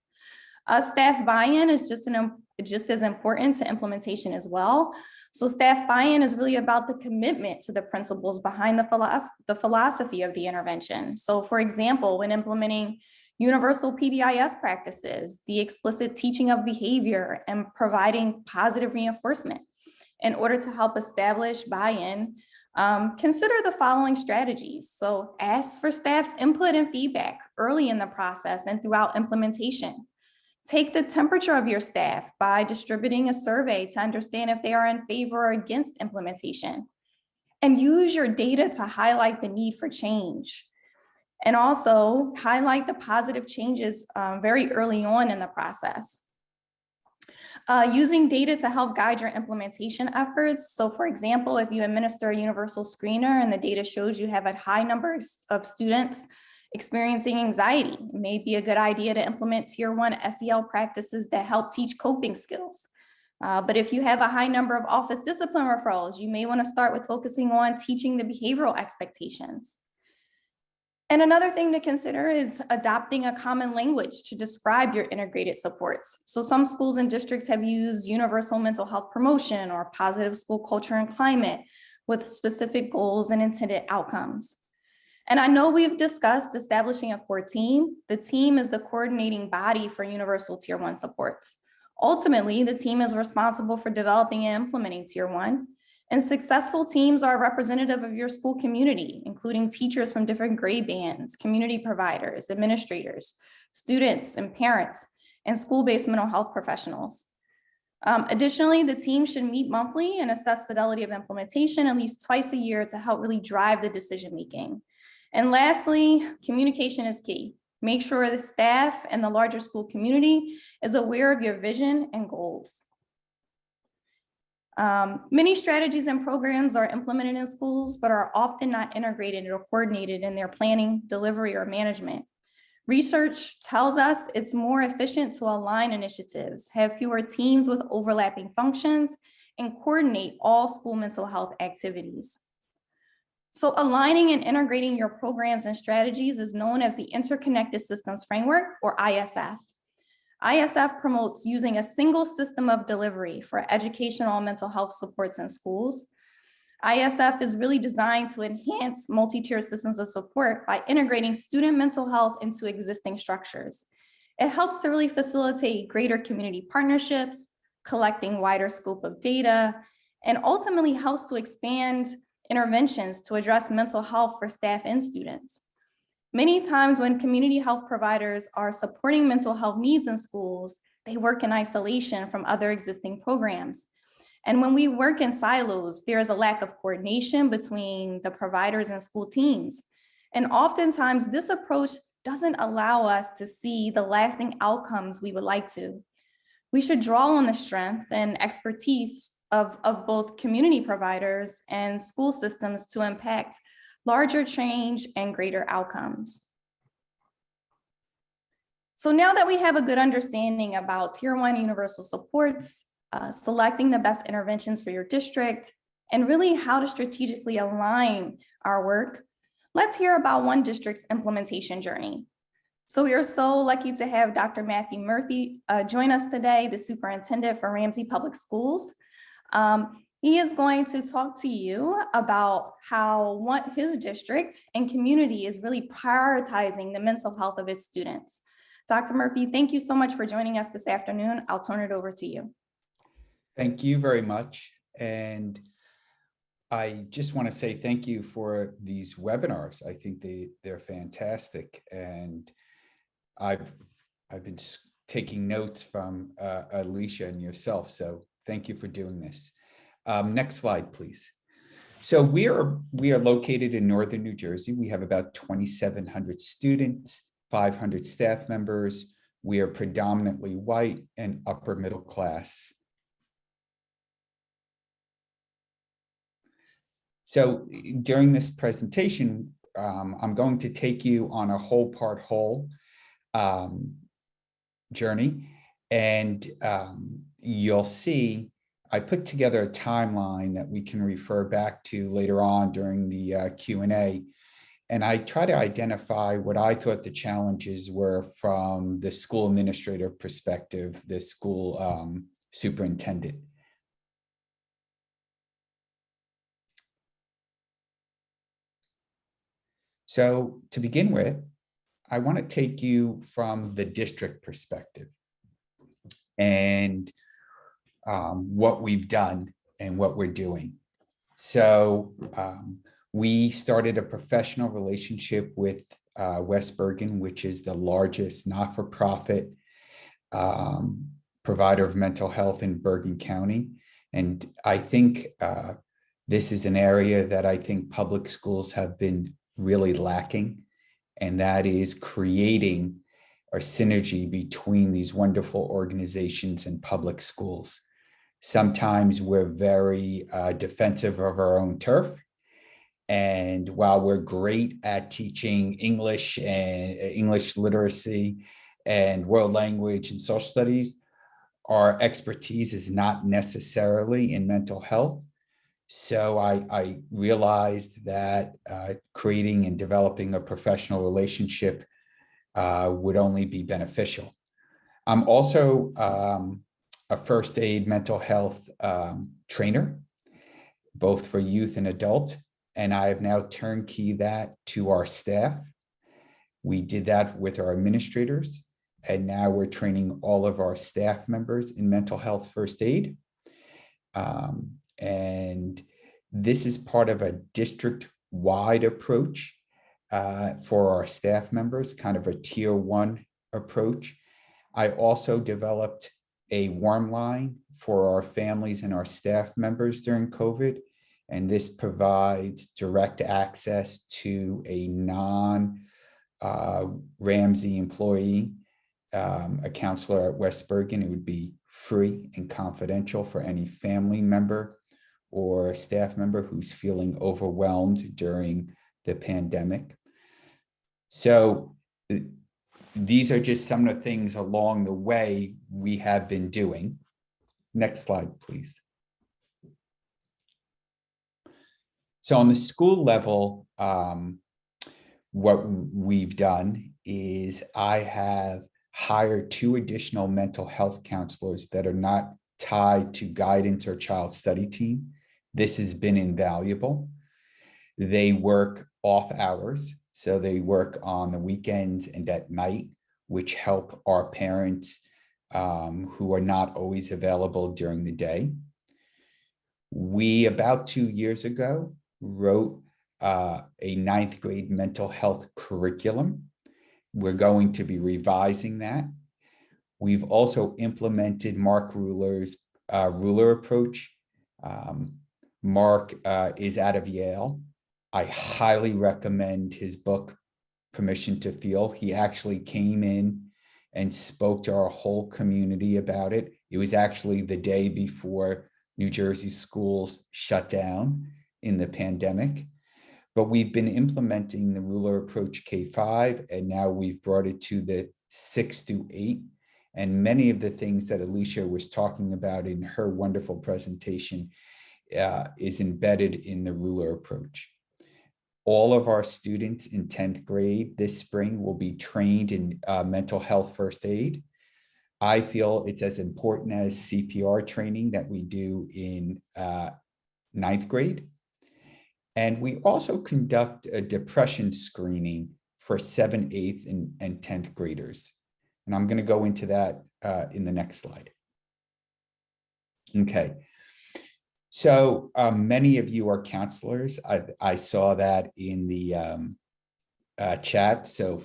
Staff buy-in is just as important to implementation as well. So staff buy-in is really about the commitment to the principles behind the philosophy of the intervention. So for example, when implementing universal PBIS practices, the explicit teaching of behavior, and providing positive reinforcement. In order to help establish buy-in, consider the following strategies. So ask for staff's input and feedback early in the process and throughout implementation. Take the temperature of your staff by distributing a survey to understand if they are in favor or against implementation. And use your data to highlight the need for change. And also highlight the positive changes very early on in the process. Using data to help guide your implementation efforts. So for example, if you administer a universal screener and the data shows you have a high number of students experiencing anxiety, it may be a good idea to implement Tier 1 SEL practices that help teach coping skills. But if you have a high number of office discipline referrals, you may want to start with focusing on teaching the behavioral expectations. And another thing to consider is adopting a common language to describe your integrated supports. So some schools and districts have used universal mental health promotion or positive school culture and climate with specific goals and intended outcomes. And I know we've discussed establishing a core team. The team is the coordinating body for universal Tier 1 supports. Ultimately, the team is responsible for developing and implementing Tier 1. And successful teams are representative of your school community, including teachers from different grade bands, community providers, administrators, students and parents, and school-based mental health professionals. Additionally, the team should meet monthly and assess fidelity of implementation at least twice a year to help really drive the decision-making. And lastly, communication is key. Make sure the staff and the larger school community is aware of your vision and goals. Many strategies and programs are implemented in schools, but are often not integrated or coordinated in their planning, delivery, or management. Research tells us it's more efficient to align initiatives, have fewer teams with overlapping functions, and coordinate all school mental health activities. So aligning and integrating your programs and strategies is known as the Interconnected Systems Framework, or ISF. ISF promotes using a single system of delivery for educational and mental health supports in schools. ISF is really designed to enhance multi-tier systems of support by integrating student mental health into existing structures. It helps to really facilitate greater community partnerships, collecting wider scope of data, and ultimately helps to expand interventions to address mental health for staff and students. Many times when community health providers are supporting mental health needs in schools, they work in isolation from other existing programs. And when we work in silos, there is a lack of coordination between the providers and school teams. And oftentimes this approach doesn't allow us to see the lasting outcomes we would like to. We should draw on the strength and expertise of both community providers and school systems to impact larger change and greater outcomes. So now that we have a good understanding about Tier 1 universal supports, selecting the best interventions for your district, and really how to strategically align our work, let's hear about one district's implementation journey. So we are so lucky to have Dr. Matthew Murphy join us today, the superintendent for Ramsey Public Schools. He is going to talk to you about how his district and community is really prioritizing the mental health of its students. Dr. Murphy, thank you so much for joining us this afternoon. I'll turn it over to you. Thank you very much. And I just want to say thank you for these webinars. I think they're fantastic. And I've been taking notes from Alicia and yourself. So thank you for doing this. Next slide, please. So we are located in northern New Jersey. We have about 2,700 students, 500 staff members. We are predominantly white and upper middle class. So during this presentation, I'm going to take you on a whole part whole journey, and you'll see I put together a timeline that we can refer back to later on during the Q&A. And I try to identify what I thought the challenges were from the school administrator perspective, the school superintendent. So to begin with, I want to take you from the district perspective and what we've done and what we're doing. So we started a professional relationship with West Bergen, which is the largest not-for-profit provider of mental health in Bergen County. And I think this is an area that I think public schools have been really lacking, and that is creating a synergy between these wonderful organizations and public schools. Sometimes we're very defensive of our own turf. And while we're great at teaching English and English literacy and world language and social studies, our expertise is not necessarily in mental health. So I realized that creating and developing a professional relationship would only be beneficial. I'm also a first aid mental health trainer, both for youth and adult, and I have now turnkey that to our staff. We did that with our administrators, and now we're training all of our staff members in mental health first aid. And this is part of a district-wide approach for our staff members, kind of a tier 1 approach. I also developed a warm line for our families and our staff members during COVID, and this provides direct access to a non-Ramsey employee, a counselor at West Bergen. It would be free and confidential for any family member or staff member who's feeling overwhelmed during the pandemic. So these are just some of the things along the way we have been doing. Next slide, please. So on the school level, what we've done is I have hired 2 additional mental health counselors that are not tied to guidance or child study team. This has been invaluable. They work off hours, so they work on the weekends and at night, which help our parents who are not always available during the day. We, about 2 years ago, wrote a 9th grade mental health curriculum. We're going to be revising that. We've also implemented Mark Ruler's ruler approach. Mark is out of Yale. I highly recommend his book, Permission to Feel. He actually came in and spoke to our whole community about it. It was actually the day before New Jersey schools shut down in the pandemic. But we've been implementing the ruler approach K-5, and now we've brought it to the 6 through 8. And many of the things that Alicia was talking about in her wonderful presentation is embedded in the ruler approach. All of our students in 10th grade this spring will be trained in mental health first aid. I feel it's as important as CPR training that we do in 9th grade. And we also conduct a depression screening for 7th, 8th, and 10th graders. And I'm going to go into that in the next slide. Okay. So many of you are counselors. I saw that in the chat. So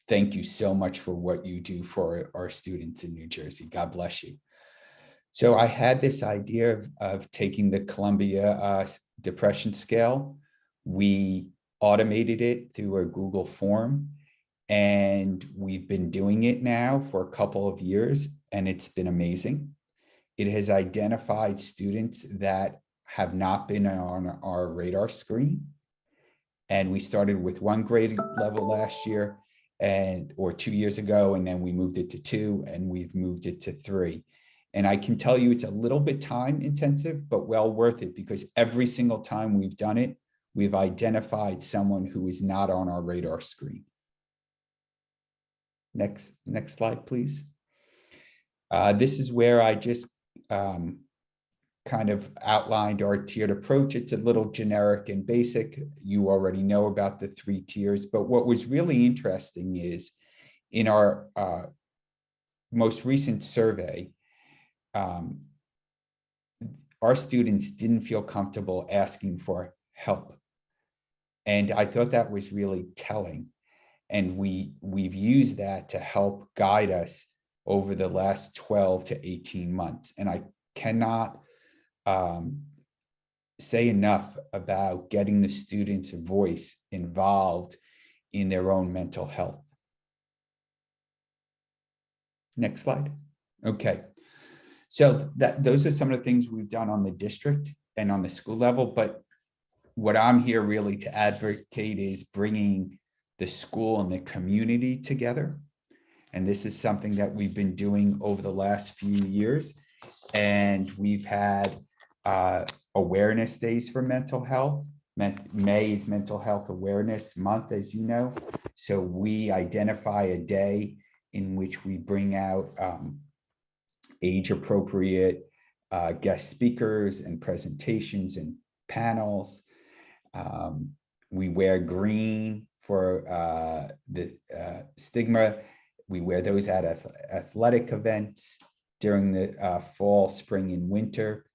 thank you so much for what you do for our students in New Jersey. God bless you. So I had this idea of taking the Columbia depression scale. We automated it through a Google form, and we've been doing it now for a couple of years, and it's been amazing. It has identified students that have not been on our radar screen. And we started with one grade level last year or 2 years ago, and then we moved it to 2, and we've moved it to 3. And I can tell you it's a little bit time intensive, but well worth it, because every single time we've done it, we've identified someone who is not on our radar screen. Next slide, please. This is where I just kind of outlined our tiered approach. It's a little generic and basic. You already know about the 3 tiers, but what was really interesting is in our most recent survey, our students didn't feel comfortable asking for help. And I thought that was really telling. And we've used that to help guide us over the last 12 to 18 months. And I cannot say enough about getting the students' voice involved in their own mental health. Next slide. Okay. So those are some of the things we've done on the district and on the school level, but what I'm here really to advocate is bringing the school and the community together. And this is something that we've been doing over the last few years. And we've had awareness days for mental health. May is Mental Health Awareness Month, as you know. So we identify a day in which we bring out age-appropriate guest speakers and presentations and panels. We wear green for the stigma. We wear those at athletic events during the fall, spring, and winter.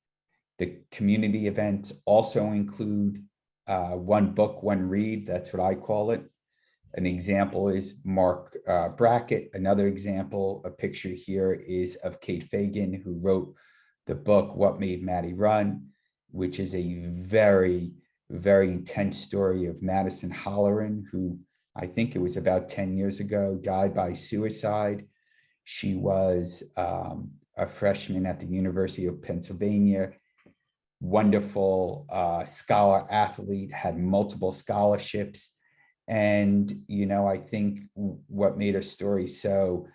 The community events also include one book, one read. That's what I call it. An example is Mark Brackett. Another example, a picture here is of Kate Fagan, who wrote the book, What Made Maddie Run, which is a very, very intense story of Madison Holleran, who I think it was about 10 years ago, died by suicide. She was a freshman at the University of Pennsylvania, wonderful scholar athlete, had multiple scholarships. And, you know, I think what made her story so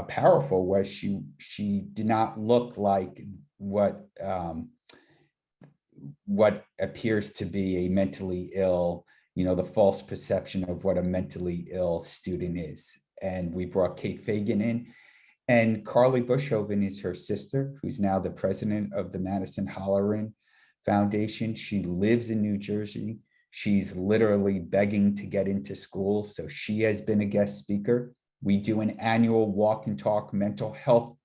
powerful was she did not look like what appears to be a mentally ill, you know, the false perception of what a mentally ill student is. And we brought Kate Fagan in, and Carly Bushhoven is her sister, who's now the president of the Madison Holleran Foundation. She lives in New Jersey. She's literally begging to get into school. So she has been a guest speaker. We do an annual walk and talk mental health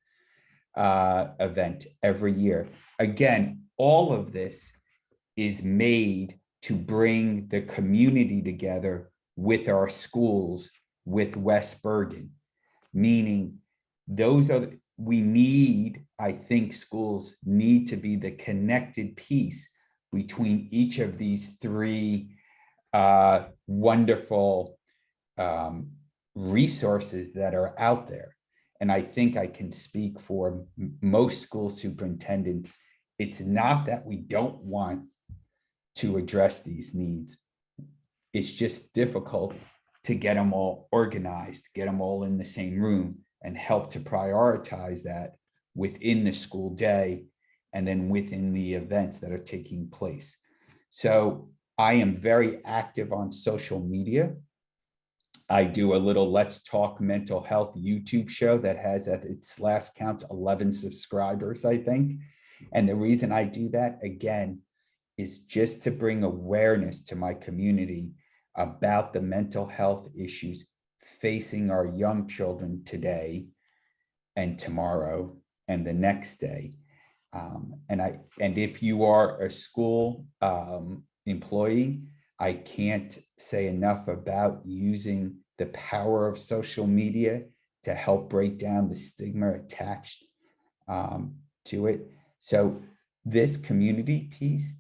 event every year. Again, all of this is made to bring the community together with our schools, with West Bergen, meaning we need, I think schools need to be the connected piece between each of these 3 wonderful resources that are out there. And I think I can speak for most school superintendents. It's not that we don't want to address these needs. It's just difficult to get them all organized, get them all in the same room, and help to prioritize that within the school day and then within the events that are taking place. So I am very active on social media. I do a little Let's Talk Mental Health YouTube show that has, at its last count, 11 subscribers, I think. And the reason I do that, again, is just to bring awareness to my community about the mental health issues facing our young children today and tomorrow and the next day. And if you are a school employee, I can't say enough about using the power of social media to help break down the stigma attached to it. So this community piece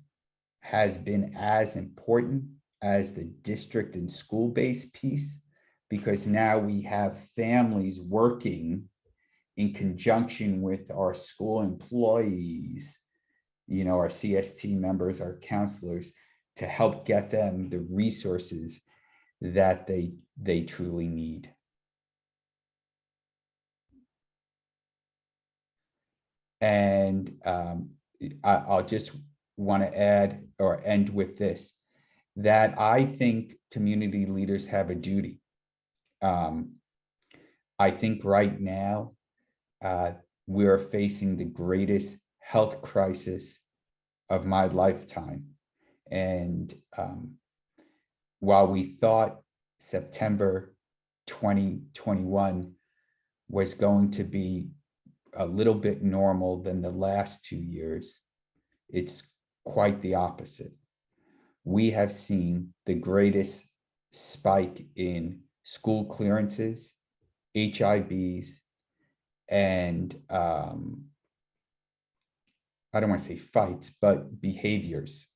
has been as important as the district and school-based piece, because now we have families working in conjunction with our school employees, our CST members, our counselors, to help get them the resources that they truly need. And I'll just want to add or end with this, that I think community leaders have a duty. I think right now we are facing the greatest health crisis of my lifetime. And while we thought September 2021 was going to be a little bit normal than the last 2 years, it's quite the opposite. We have seen the greatest spike in school clearances, HIBs, and I don't want to say fights, but behaviors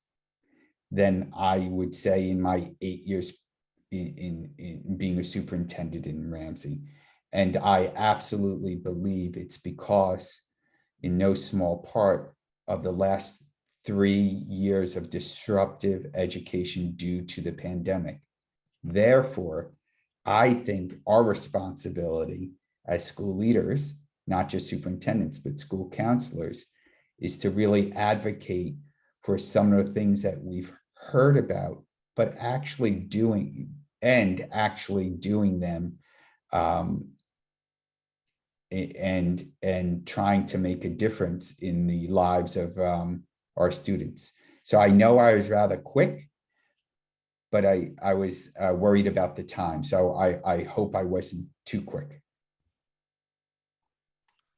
than I would say in my 8 years in being a superintendent in Ramsey. And I absolutely believe it's because, in no small part, of the last 3 years of disruptive education due to the pandemic. Therefore, I think our responsibility as school leaders, not just superintendents, but school counselors, is to really advocate for some of the things that we've heard about, but actually doing them, and trying to make a difference in the lives of our students. So I know I was rather quick, but I was worried about the time. So I hope I wasn't too quick.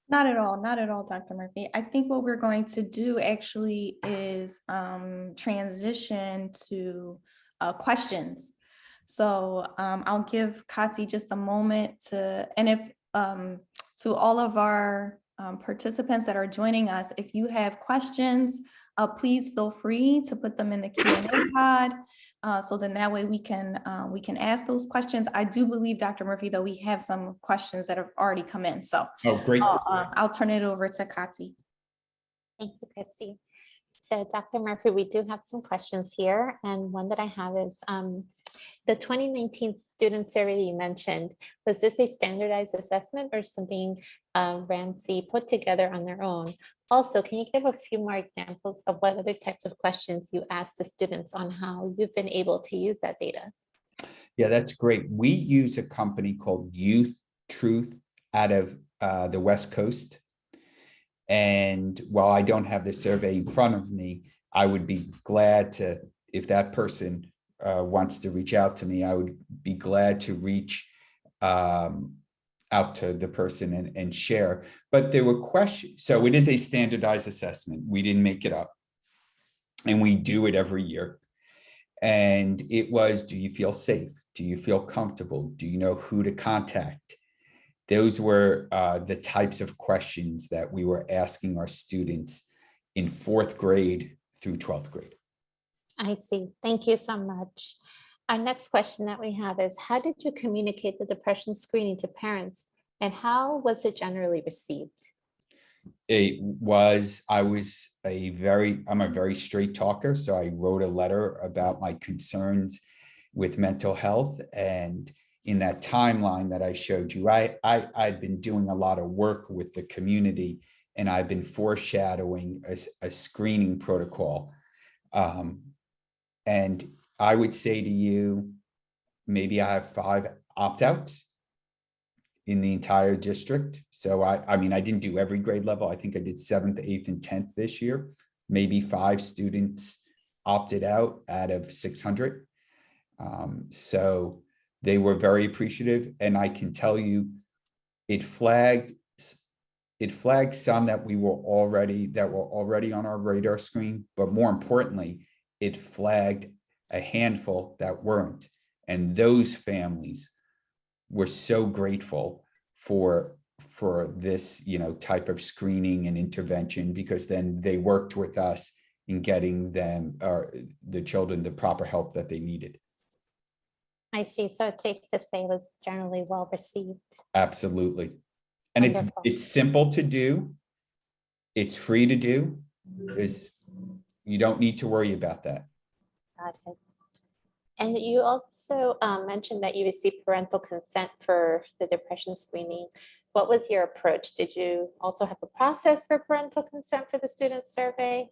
Not at all, not at all, Dr. Murphy. I think what we're going to do actually is transition to questions. So I'll give Kati just a moment to, and if to all of our participants that are joining us, if you have questions, please feel free to put them in the Q&A pod. So then that way we can ask those questions. I do believe, Dr. Murphy, though, we have some questions that have already come in. So Great. I'll turn it over to Kati. Thank you, Christy. So Dr. Murphy, we do have some questions here. And one that I have is the 2019 student survey you mentioned, was this a standardized assessment or something Ramsey put together on their own? Also, can you give a few more examples of what other types of questions you asked the students on how you've been able to use that data? Yeah, that's great. We use a company called Youth Truth out of the West Coast. And while I don't have the survey in front of me, I would be glad to, if that person wants to reach out to me, I would be glad to reach out to the person and share. But there were questions. So it is a standardized assessment. We didn't make it up. And we do it every year. And it was, do you feel safe? Do you feel comfortable? Do you know who to contact? Those were the types of questions that we were asking our students in 4th grade through 12th grade. I see. Thank you so much. Our next question that we have is, how did you communicate the depression screening to parents, and how was it generally received? I'm a very straight talker. So I wrote a letter about my concerns with mental health. And in that timeline that I showed you, I've been doing a lot of work with the community, and I've been foreshadowing a screening protocol. And I would say to you, maybe I have 5 opt-outs in the entire district. So I mean, I didn't do every grade level. I think I did 7th, 8th, and 10th this year. Maybe 5 students opted out of 600. So they were very appreciative. And I can tell you, it flagged some that were already on our radar screen, but more importantly, it flagged a handful that weren't. And those families were so grateful for for this, type of screening and intervention, because then they worked with us in getting them or the children the proper help that they needed. I see. So it's safe to say it was generally well received. Absolutely. And Wonderful. it's simple to do. It's free to do. You don't need to worry about that. Got it. And you also mentioned that you received parental consent for the depression screening. What was your approach? Did you also have a process for parental consent for the student survey?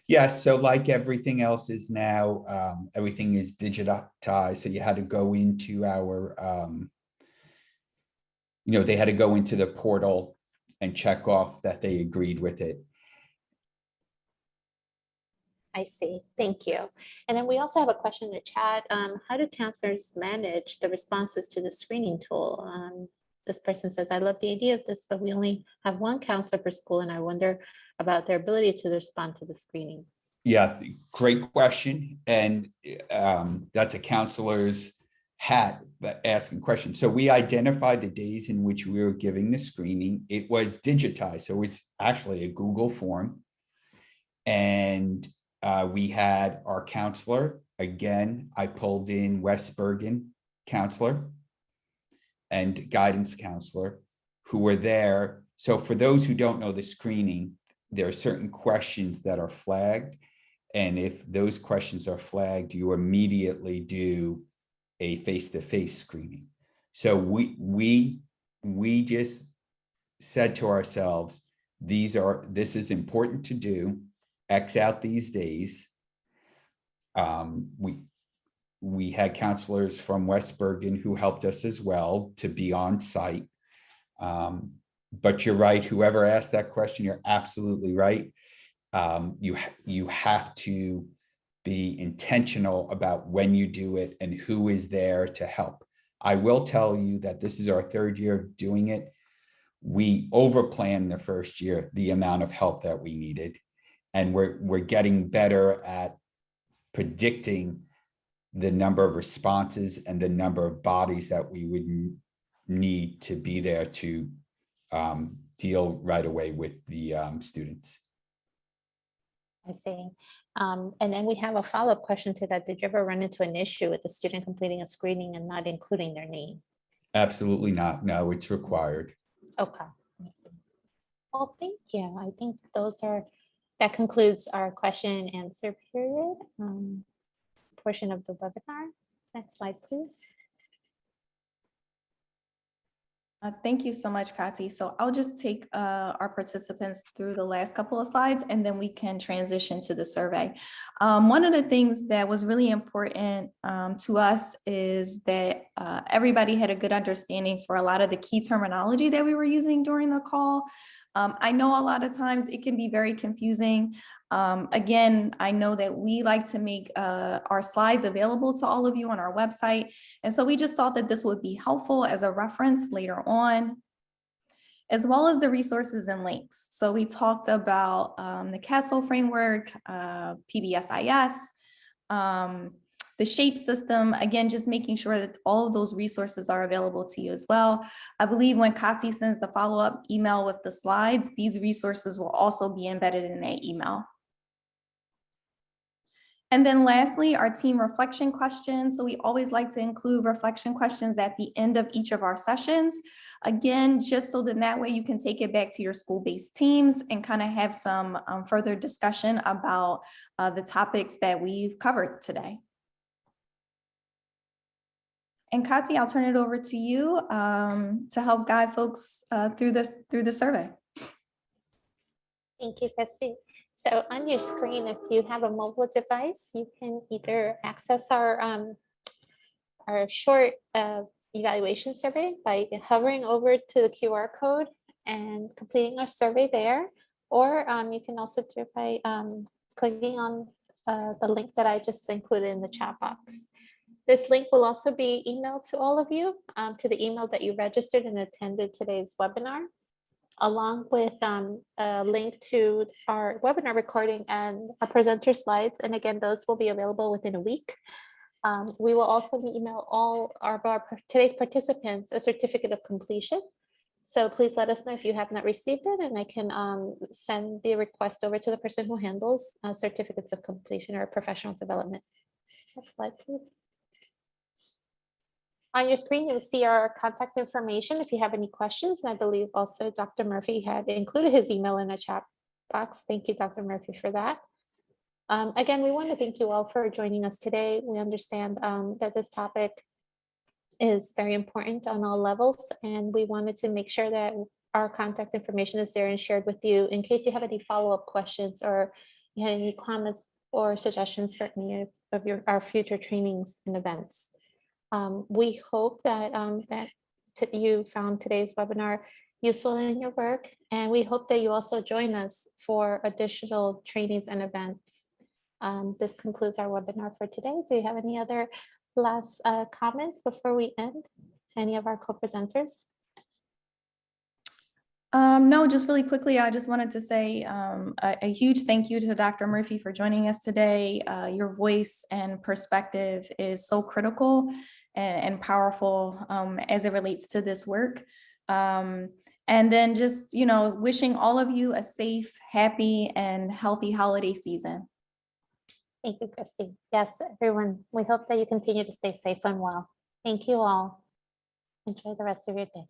Yes, so like everything else is now, everything is digitized. So you had to go into they had to go into the portal and check off that they agreed with it. I see. Thank you. And then we also have a question in the chat. How do counselors manage the responses to the screening tool? This person says, I love the idea of this, but we only have one counselor per school, and I wonder about their ability to respond to the screening. Yeah, great question. And that's a counselor's hat asking questions. So we identified the days in which we were giving the screening. It was digitized. So it was actually a Google form. And we had our counselor. Again, I pulled in West Bergen counselor and guidance counselor who were there. So for those who don't know the screening, there are certain questions that are flagged. And if those questions are flagged, you immediately do a face-to-face screening. So we just said to ourselves, this is important to do. X out these days. We had counselors from West Bergen who helped us as well to be on site. But you're right, whoever asked that question, you're absolutely right. You have to be intentional about when you do it and who is there to help. I will tell you that this is our third year of doing it. We overplanned the first year the amount of help that we needed. And we're getting better at predicting the number of responses and the number of bodies that we would need to be there to deal right away with the students. I see. And then we have a follow-up question to that. Did you ever run into an issue with the student completing a screening and not including their name? Absolutely not. No, it's required. Okay. I see. Well, thank you. I think that concludes our question and answer period portion of the webinar. Next slide, please. Thank you so much, Kati. So I'll just take our participants through the last couple of slides, and then we can transition to the survey. One of the things that was really important to us is that everybody had a good understanding for a lot of the key terminology that we were using during the call. I know a lot of times it can be very confusing. Again, I know that we like to make our slides available to all of you on our website. And so we just thought that this would be helpful as a reference later on, as well as the resources and links. So we talked about the CASEL framework, PBSIS, the SHAPE system, again, just making sure that all of those resources are available to you as well. I believe when Kati sends the follow-up email with the slides, these resources will also be embedded in that email. And then lastly, our team reflection questions. So we always like to include reflection questions at the end of each of our sessions. Again, just so that way you can take it back to your school-based teams and kind of have some further discussion about the topics that we've covered today. And Kati, I'll turn it over to you to help guide folks through the survey. Thank you, Christy. So on your screen, if you have a mobile device, you can either access our short evaluation survey by hovering over to the QR code and completing our survey there, or you can also do it by clicking on the link that I just included in the chat box. This link will also be emailed to all of you to the email that you registered and attended today's webinar, along with a link to our webinar recording and a presenter slides. And again, those will be available within a week. We will also email all of our today's participants a certificate of completion. So please let us know if you have not received it, and I can send the request over to the person who handles certificates of completion or professional development. Next slide, please. On your screen, you'll see our contact information if you have any questions. And I believe also Dr. Murphy had included his email in the chat box. Thank you, Dr. Murphy, for that. Again, we want to thank you all for joining us today. We understand that this topic is very important on all levels, and we wanted to make sure that our contact information is there and shared with you in case you have any follow-up questions or you had any comments or suggestions for any of our future trainings and events. We hope that you found today's webinar useful in your work, and we hope that you also join us for additional trainings and events. This concludes our webinar for today. Do you have any other last comments before we end? Any of our co-presenters? No, just really quickly, I just wanted to say a huge thank you to Dr. Murphy for joining us today. Your voice and perspective is so critical and powerful as it relates to this work. And then just, wishing all of you a safe, happy, and healthy holiday season. Thank you, Christy. Yes, everyone, we hope that you continue to stay safe and well. Thank you all. Enjoy the rest of your day.